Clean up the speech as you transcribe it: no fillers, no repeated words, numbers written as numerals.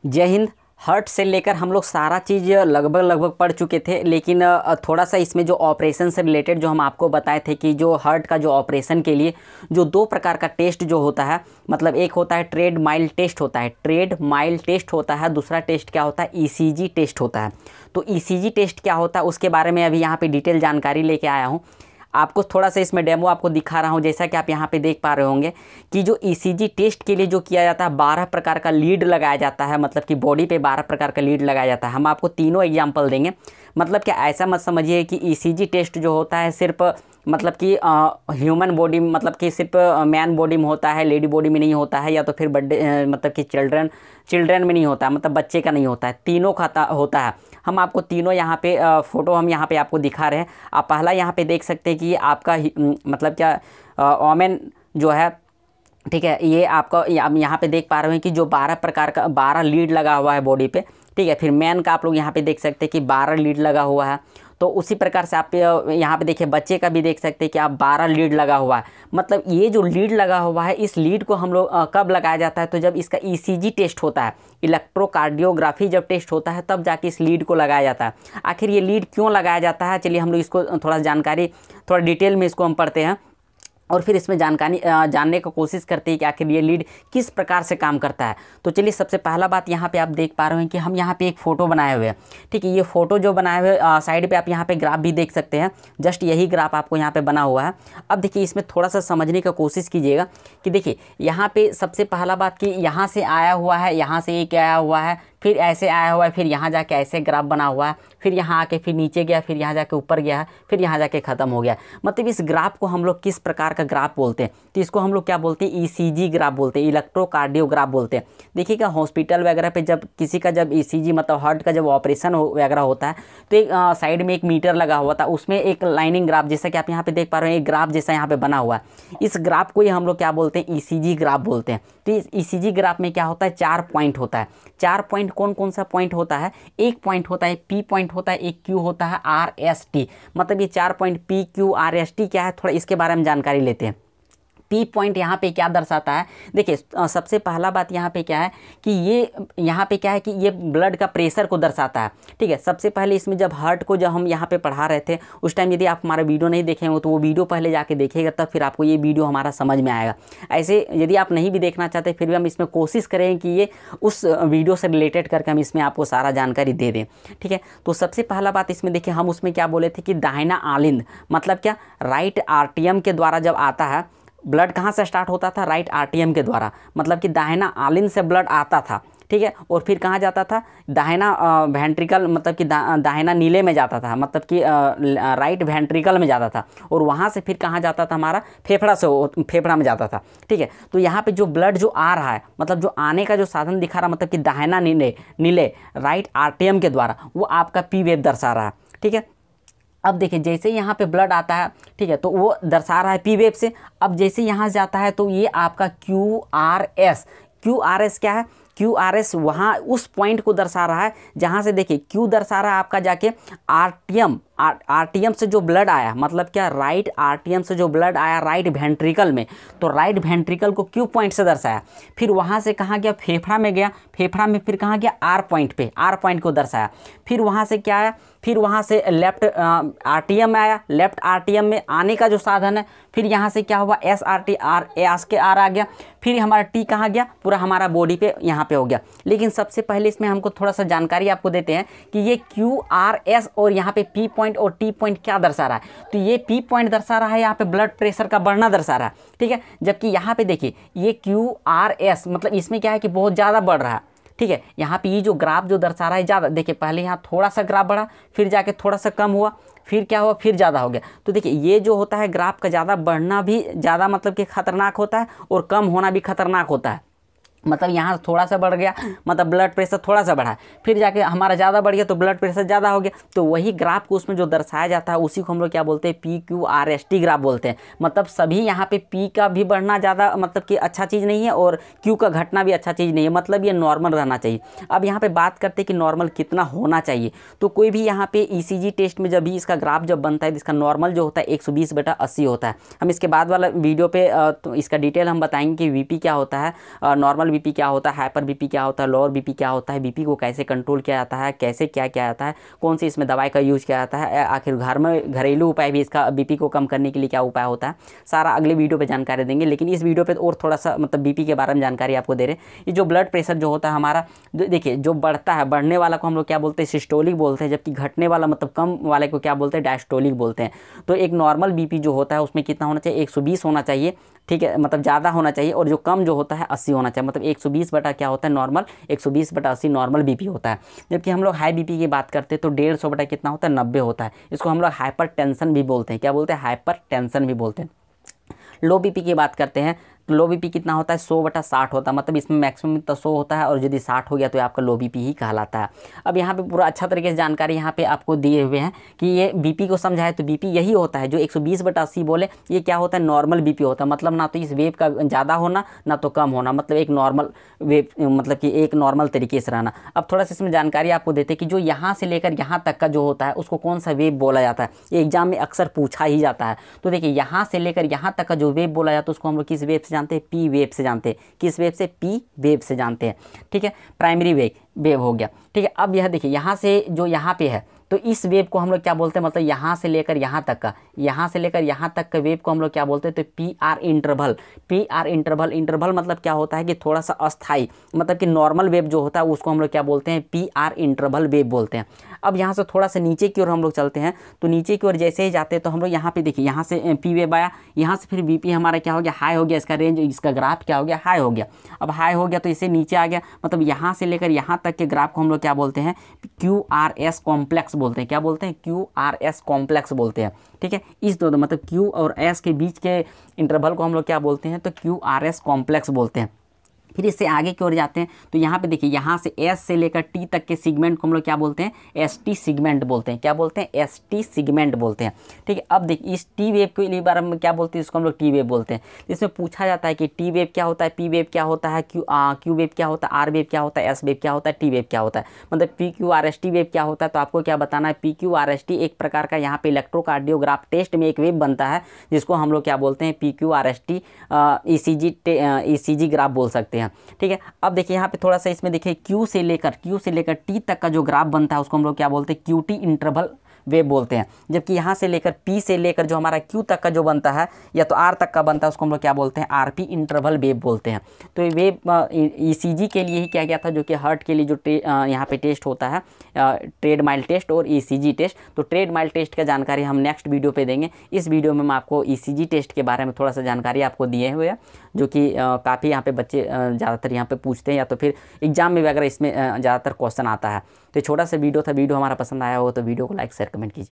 जय हिंद। हर्ट से लेकर हम लोग सारा चीज़ लगभग पढ़ चुके थे, लेकिन थोड़ा सा इसमें जो ऑपरेशन से रिलेटेड जो हम आपको बताए थे कि जो हर्ट का जो ऑपरेशन के लिए जो दो प्रकार का टेस्ट जो होता है, मतलब एक होता है ट्रेड माइल टेस्ट होता है, ट्रेड माइल टेस्ट होता है। दूसरा टेस्ट क्या होता है? ईसीजी टेस्ट होता है। तो ईसीजी टेस्ट क्या होता है उसके बारे में अभी यहाँ पे डिटेल जानकारी लेके आया हूँ। आपको थोड़ा सा इसमें डेमो आपको दिखा रहा हूँ। जैसा कि आप यहाँ पे देख पा रहे होंगे कि जो ईसीजी टेस्ट के लिए जो किया जाता है 12 प्रकार का लीड लगाया जाता है, मतलब कि बॉडी पे 12 प्रकार का लीड लगाया जाता है। हम आपको तीनों एग्जांपल देंगे। मतलब कि ऐसा मत समझिए कि ईसीजी टेस्ट जो होता है सिर्फ मतलब कि ह्यूमन बॉडी, मतलब कि सिर्फ मैन बॉडी में होता है, लेडी बॉडी में नहीं होता है, या तो फिर बर्थडे मतलब कि चिल्ड्रन में नहीं होता है, मतलब बच्चे का नहीं होता है, तीनों का होता है। हम आपको तीनों यहाँ पे फ़ोटो हम यहाँ पे आपको दिखा रहे हैं। आप पहला यहाँ पे देख सकते हैं कि आपका मतलब क्या ओमेन जो है, ठीक है, ये आपका आप यहाँ पे देख पा रहे हैं कि जो 12 प्रकार का 12 लीड लगा हुआ है बॉडी पे, ठीक है। फिर मैन का आप लोग यहाँ पे देख सकते हैं कि 12 लीड लगा हुआ है। तो उसी प्रकार से आप यहाँ पे देखिए बच्चे का भी देख सकते हैं कि आप 12 लीड लगा हुआ है। मतलब ये जो लीड लगा हुआ है, इस लीड को हम लोग कब लगाया जाता है? तो जब इसका ईसीजी टेस्ट होता है, इलेक्ट्रोकार्डियोग्राफी जब टेस्ट होता है, तब जाके इस लीड को लगाया जाता है। आखिर ये लीड क्यों लगाया जाता है, चलिए हम लोग इसको थोड़ा जानकारी, थोड़ा डिटेल में इसको हम पढ़ते हैं और फिर इसमें जानकारी जानने की कोशिश करते हैं कि आखिर ये लीड किस प्रकार से काम करता है। तो चलिए सबसे पहला बात यहाँ पे आप देख पा रहे हैं कि हम यहाँ पे एक फ़ोटो बनाए हुए हैं, ठीक है। ये फ़ोटो जो बनाए हुए साइड पे आप यहाँ पे ग्राफ भी देख सकते हैं। जस्ट यही ग्राफ आपको यहाँ पे बना हुआ है। अब देखिए इसमें थोड़ा सा समझने की कोशिश कीजिएगा कि देखिए यहाँ पे सबसे पहला बात कि यहाँ से आया हुआ है, यहाँ से एक आया हुआ है, फिर ऐसे आया हुआ है, फिर यहाँ जाके ऐसे ग्राफ बना हुआ है, फिर यहाँ आके फिर नीचे गया, फिर यहाँ जाके ऊपर गया है, फिर यहाँ जाके ख़त्म हो गया। मतलब इस ग्राफ को हम लोग किस प्रकार का ग्राफ बोलते हैं? तो इसको हम लोग क्या बोलते हैं? ईसीजी ग्राफ बोलते हैं, इलेक्ट्रोकार्डियोग्राफ बोलते हैं। देखिएगा हॉस्पिटल वगैरह पे जब किसी का जब ईसीजी मतलब हार्ट का जब ऑपरेशन वगैरह होता है, तो एक साइड में एक मीटर लगा हुआ था, उसमें एक लाइनिंग ग्राफ जैसा कि आप यहाँ पे देख पा रहे हैं, एक ग्राफ जैसा यहाँ पे बना हुआ है। इस ग्राफ को ही हम लोग क्या बोलते हैं? ईसीजी ग्राफ बोलते हैं। तो इस ईसीजी ग्राफ में क्या होता है? 4 पॉइंट होता है। 4 पॉइंट कौन कौन सा पॉइंट होता है? एक पॉइंट होता है पी पॉइंट होता है, एक क्यू होता है, आर एस टी। मतलब ये 4 point P Q R S T क्या है, थोड़ा इसके बारे में जानकारी लेते हैं। पी पॉइंट यहाँ पे क्या दर्शाता है? देखिए सबसे पहला बात यहाँ पे क्या है कि ये यहाँ पे क्या है कि ये ब्लड का प्रेशर को दर्शाता है, ठीक है। सबसे पहले इसमें जब हार्ट को जब हम यहाँ पे पढ़ा रहे थे उस टाइम यदि आप हमारा वीडियो नहीं देखे हो तो वो वीडियो पहले जाके देखिएगा, तब फिर आपको ये वीडियो हमारा समझ में आएगा। ऐसे यदि आप नहीं भी देखना चाहते फिर भी हम इसमें कोशिश करें कि ये उस वीडियो से रिलेटेड करके हम इसमें आपको सारा जानकारी दे दें, ठीक है। तो सबसे पहला बात इसमें देखिए हम उसमें क्या बोले थे कि दाहिना आलिंद मतलब क्या? राइट आर्टियम के द्वारा जब आता है ब्लड, कहाँ से स्टार्ट होता था? राइट आर्टियम के द्वारा, मतलब कि दाहिना आलिंद से ब्लड आता था, ठीक है। और फिर कहाँ जाता था? दाहिना वेंट्रिकल, मतलब कि दाहिना नीले में जाता था, मतलब कि राइट वेंट्रिकल में जाता था। और वहाँ से फिर कहाँ जाता था? हमारा फेफड़ा में जाता था, ठीक है। तो यहाँ पे जो ब्लड जो आ रहा है, मतलब जो आने का जो साधन दिखा रहा, मतलब कि दाहिना नीले राइट आर्टियम के द्वारा, वो आपका पी वेव दर्शा रहा है, ठीक है। अब देखिए जैसे यहाँ पे ब्लड आता है, ठीक है, तो वो दर्शा रहा है पी वेव से। अब जैसे यहाँ जाता है तो ये आपका क्यू आर एस क्या है? क्यू आर एस वहाँ उस पॉइंट को दर्शा रहा है जहाँ से देखिए क्यू दर्शा रहा है आपका जाके आरटीएम से जो ब्लड आया, मतलब क्या? राइट आरटीएम से जो ब्लड आया राइट वेंट्रिकल में, तो राइट वेंट्रिकल को क्यू पॉइंट से दर्शाया। फिर वहाँ से कहाँ गया? फेफड़ा में गया, फेफड़ा में फिर कहाँ गया? आर पॉइंट को दर्शाया। फिर वहाँ से क्या आया? फिर वहाँ से लेफ्ट आरटीएम में आया, लेफ्ट आरटीएम में आने का जो साधन है। फिर यहाँ से क्या हुआ? एस आर टी आर आ गया। फिर हमारा टी कहाँ गया? पूरा हमारा बॉडी पे यहाँ पे हो गया। लेकिन सबसे पहले इसमें हमको थोड़ा सा जानकारी आपको देते हैं कि ये क्यू आर एस और यहाँ पे पी पॉइंट और टी पॉइंट क्या दर्शा रहा है। तो ये पी पॉइंट दर्शा रहा है यहाँ पे ब्लड प्रेशर का बढ़ना दर्शा रहा है, ठीक है। जबकि यहाँ पे देखिए ये क्यू आर एस मतलब इसमें क्या है कि बहुत ज़्यादा बढ़ रहा है, ठीक है। यहाँ पे ये जो ग्राफ जो दर्शा रहा है ज़्यादा, देखिए पहले यहाँ थोड़ा सा ग्राफ बढ़ा, फिर जाके थोड़ा सा कम हुआ, फिर क्या हुआ? फिर ज़्यादा हो गया। तो देखिए ये जो होता है ग्राफ का ज़्यादा बढ़ना भी ज़्यादा मतलब कि खतरनाक होता है और कम होना भी खतरनाक होता है। मतलब यहाँ थोड़ा सा बढ़ गया मतलब ब्लड प्रेशर थोड़ा सा बढ़ा, फिर जाके हमारा ज़्यादा बढ़ गया तो ब्लड प्रेशर ज़्यादा हो गया। तो वही ग्राफ को उसमें जो दर्शाया जाता है उसी को हम लोग क्या बोलते हैं? P Q R S T graph बोलते हैं। मतलब सभी यहाँ पे पी का भी बढ़ना ज़्यादा मतलब कि अच्छा चीज़ नहीं है और क्यू का घटना भी अच्छा चीज़ नहीं है, मतलब ये नॉर्मल रहना चाहिए। अब यहाँ पर बात करते हैं कि नॉर्मल कितना होना चाहिए। तो कोई भी यहाँ पे ईसीजी टेस्ट में जब भी इसका ग्राफ जब बनता है तो इसका नॉर्मल जो होता है 120/80 होता है। हम इसके बाद वाला वीडियो पे तो इसका डिटेल हम बताएंगे कि वीपी क्या होता है, नॉर्मल बीपी क्या होता है, हाइपर बीपी क्या होता है, लोअर बीपी क्या होता है, बीपी को कैसे कंट्रोल किया जाता है, कैसे क्या किया जाता है, कौन सी इसमें दवाई का यूज़ किया जाता है, आखिर घर में घरेलू उपाय भी इसका बीपी को कम करने के लिए क्या उपाय होता है, सारा अगले वीडियो पे जानकारी देंगे। लेकिन इस वीडियो पे और थोड़ा सा मतलब बीपी के बारे में जानकारी आपको दे रहे हैं। ये जो ब्लड प्रेशर जो होता है हमारा, जो देखिए जो बढ़ता है, बढ़ने वाला को हम लोग क्या बोलते हैं, सिस्टोलिक बोलते हैं, जबकि घटने वाला मतलब कम वाले को क्या बोलते हैं, डायस्टोलिक बोलते हैं। तो एक नॉर्मल बीपी जो होता है उसमें कितना होना चाहिए, 120 होना चाहिए, ठीक है, मतलब ज़्यादा होना चाहिए। और जो कम जो होता है 80 होना चाहिए, मतलब 120 बटा क्या होता है नॉर्मल, 120 बटा 80 नॉर्मल बीपी होता है। जबकि हम लोग हाई बीपी की बात करते हैं तो 150 बटा कितना होता है, 90 होता है। इसको हम लोग हाइपर टेंशन भी बोलते हैं। क्या बोलते हैं, हाइपर टेंशन भी बोलते हैं। लो बीपी की बात करते हैं तो लो बीपी कितना होता है, 100/60 होता है, मतलब इसमें मैक्सिमम तो 100 होता है, और यदि 60 हो गया तो आपका लो बीपी ही कहलाता है। अब यहाँ पे पूरा अच्छा तरीके से जानकारी यहाँ पे आपको दिए हुए हैं कि ये बीपी को समझाए तो बीपी यही होता है जो 120/80 बोले, ये क्या होता है, नॉर्मल बीपी होता है। मतलब ना तो इस वेव का ज़्यादा होना ना तो कम होना, मतलब एक नॉर्मल वेव, मतलब कि एक नॉर्मल तरीके से रहना। अब थोड़ा सा इसमें जानकारी आपको देते हैं कि जो यहाँ से लेकर यहाँ तक का जो होता है उसको कौन सा वेव बोला जाता है, ये एग्जाम में अक्सर पूछा ही जाता है। तो देखिए यहाँ से लेकर यहाँ तक का जो वेव बोला जाता है उसको हम लोग किस वेव से जानते हैं, पी वेव से जानते हैं। किस वेव से, पी वेव से जानते हैं, ठीक है, प्राइमरी वेव हो गया, ठीक है। अब यह देखिए यहाँ से जो यहाँ पे है तो इस वेव को हम लोग क्या बोलते हैं, मतलब यहाँ से लेकर यहाँ तक का, यहाँ से लेकर यहाँ तक का वेव को हम लोग क्या बोलते हैं, तो P R interval. P R interval, interval मतलब क्या होता है कि थोड़ा सा अस्थाई, मतलब कि नॉर्मल वेव जो होता है उसको हम लोग क्या बोलते हैं, पी आर इंटरवल वेव बोलते हैं। अब यहाँ से थोड़ा सा नीचे की ओर हम लोग चलते हैं, तो नीचे की ओर जैसे ही जाते हैं तो हम लोग यहाँ पे देखिए, यहाँ से पी वेव आया, यहाँ से फिर बीपी हमारा क्या हो गया, हाई हो गया, इसका रेंज, इसका ग्राफ क्या हो गया, हाई हो गया। अब हाई हो गया तो इसे नीचे आ गया, मतलब यहाँ से लेकर यहाँ तक के ग्राफ को हम लोग क्या बोलते हैं, क्यू आर एस कॉम्प्लेक्स बोलते हैं। क्या बोलते हैं, क्यू आर एस कॉम्प्लेक्स बोलते हैं, ठीक है। इस दो मतलब क्यू और एस के बीच के इंटरवल को हम लोग क्या बोलते हैं, तो क्यू आर एस कॉम्प्लेक्स बोलते हैं। फिर इससे आगे की ओर जाते हैं तो यहाँ पे देखिए, यहाँ से एस से लेकर टी तक के सिगमेंट को हम लोग क्या बोलते हैं, एस टी सिगमेंट बोलते हैं। क्या बोलते हैं, एस टी सिगमेंट बोलते हैं, ठीक है। अब देखिए इस टी वेव के बारे में क्या बोलते हैं, इसको हम लोग टी वेव बोलते हैं। इसमें पूछा जाता है कि टी वेव क्या होता है, पी वेव क्या होता है, क्यू वेव क्या होता है, आर वेव क्या होता है, एस वेव क्या होता है, टी वेव क्या होता है, मतलब P Q R S T wave क्या होता है। तो आपको क्या बताना है, P Q R S T एक प्रकार का यहाँ पे इलेक्ट्रोकार्डियोग्राफ टेस्ट में एक वेव बनता है जिसको हम लोग क्या बोलते हैं, P Q R S T ECG graph बोल सकते हैं, ठीक है। अब देखिए यहाँ पे थोड़ा सा इसमें देखिए क्यू से लेकर टी तक का जो ग्राफ बनता है उसको हम लोग क्या बोलते हैं, क्यू टी इंटरवल वेव बोलते हैं। जबकि यहाँ से लेकर पी से लेकर जो हमारा क्यू तक का जो बनता है या तो आर तक का बनता है उसको हम लोग क्या बोलते हैं, आरपी इंटरवल वेव बोलते हैं। तो ये वेव ईसीजी के लिए ही किया गया था, जो कि हार्ट के लिए जो यहाँ पे टेस्ट होता है, ट्रेड माइल टेस्ट और ईसीजी टेस्ट। तो ट्रेड माइल टेस्ट का जानकारी हम नेक्स्ट वीडियो पे देंगे। इस वीडियो में मैं आपको ईसीजी टेस्ट के बारे में थोड़ा सा जानकारी आपको दिए हुए हैं, जो कि काफ़ी यहाँ पे बच्चे ज़्यादातर यहाँ पे पूछते हैं, या तो फिर एग्जाम में भी अगर इसमें ज़्यादातर क्वेश्चन आता है। तो छोटा सा वीडियो था, वीडियो हमारा पसंद आया हो तो वीडियो को लाइक शेयर कमेंट कीजिए।